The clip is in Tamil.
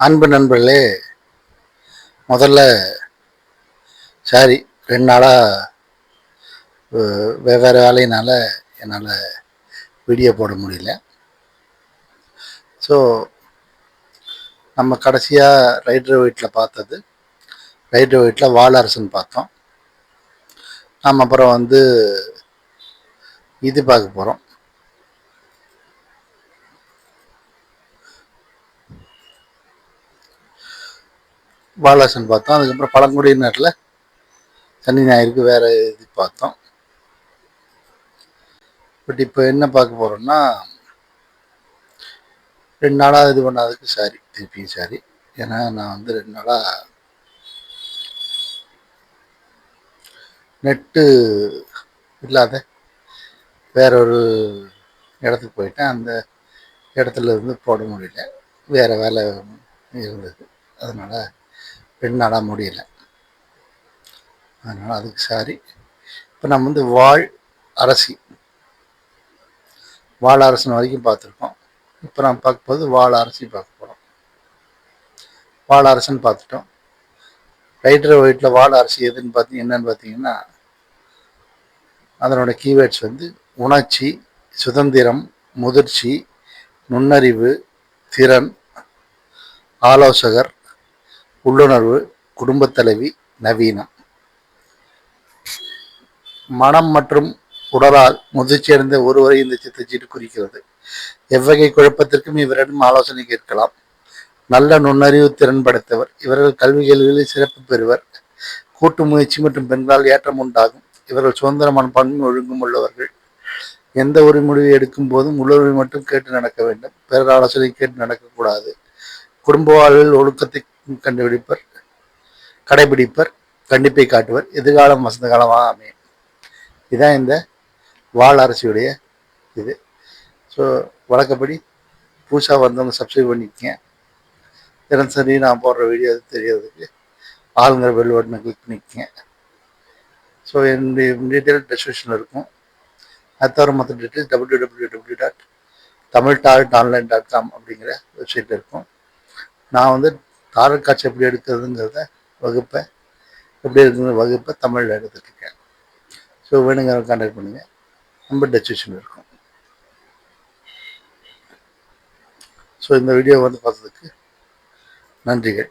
அன்பு நண்பர்களே, முதல்ல சாரி 2 நாளாக வெவ்வேறு வேலையினால என்னால் வீடியோ போட முடியல. ஸோ நம்ம கடைசியாக ரைடர் வீட்டில் பார்த்தது, ரைடர் வீட்டில் வாழரசன் பார்த்தோம். நம்ம அப்புறம் இது பார்க்க போகிறோம். வாழரசன் பார்த்தோம். அதுக்கப்புறம் பழங்குடியினரில் சனி ஞாயிற்கு வேறு இது பார்த்தோம். பட் இப்போ என்ன பார்க்க போகிறோம்னா, 2 நாளாக இது பண்ணாததுக்கு சாரி, திருப்பியும் சாரி. ஏன்னா நான் 2 நாளாக நெட்டு இல்லாத வேற ஒரு இடத்துக்கு போயிட்டேன். அந்த இடத்துல இருந்து போட முடியல, வேறு வேலை இருந்தது. அதனால் 2 நாளாக முடியல. அதனால் அதுக்கு சாரி. இப்போ நம்ம வாழ் அரசன் வரைக்கும் பார்த்துருக்கோம். இப்போ நம்ம பார்க்கும்போது வாழ அரசி பார்க்க போகிறோம். வாழ அரசன் பார்த்துட்டோம். ரைடர் வீட்டில் வாழ அரசி என்னன்னு பார்த்தீங்கன்னா, அதனோட கீவேர்ட்ஸ் உணர்ச்சி, சுதந்திரம், முதிர்ச்சி, நுண்ணறிவு, திறன், ஆலோசகர், உள்ளுணர்வு, குடும்பத் தலைவி, நவீனம். மனம் மற்றும் உடலால் முதிர்ச்சியடைந்த ஒருவரை இந்த சித்தச்சீட்டு குறிக்கிறது. எவ்வகை குழப்பத்திற்கும் இவரிடம் ஆலோசனை கேட்கலாம். நல்ல நுண்ணறிவு திறன் படைத்தவர். இவர்கள் கல்வி கேள்விகளில் சிறப்பு பெறுவர். கூட்டு முயற்சி மற்றும் பெண்களால் ஏற்றம் உண்டாகும். இவர்கள் சுதந்திர மனப்பான்மையும் ஒழுங்கும் உள்ளவர்கள். எந்த ஒரு முடிவை எடுக்கும் போதும் உள்ளுரிமை மட்டும் கேட்டு நடக்க வேண்டும். பிறர் ஆலோசனை கேட்டு நடக்கக்கூடாது. குடும்ப வாழ்வில் ஒழுக்கத்தை கடைபிடிப்பர், கண்டிப்பை காட்டுவர். எதிர்காலம் வசந்த காலமாக அமையும். இதுதான் இந்த வாழ அரசியுடைய இது. ஸோ வழக்கப்படி புதுசாக வந்தவங்க சப்ஸ்கிரைப் பண்ணிக்கங்க. தினசரி நான் போடுற வீடியோ தெரியறதுக்கு ஆளுங்கிற பெல் பட்டனை கிளிக் பண்ணிக்கங்க. ஸோ என்னுடைய டீட்டெயில் டிஸ்கிரிப்ஷனில் இருக்கும். அது தவிர மற்ற டீட்டெயில் www.tamiltarot.online.com அப்படிங்கிற வெப்சைட்டில் இருக்கும். நான் தாரட் காட்சி எப்படி எடுக்கிறதுங்கிறத எப்படி இருக்குங்கிற தமிழில் எடுத்துருக்கேன். ஸோ வேணுங்க கான்டாக்ட் பண்ணுங்கள். நம்பர் டிஸ்கிரிப்ஷனில் இருக்கும். ஸோ இந்த வீடியோ பார்த்ததுக்கு நன்றிகள்.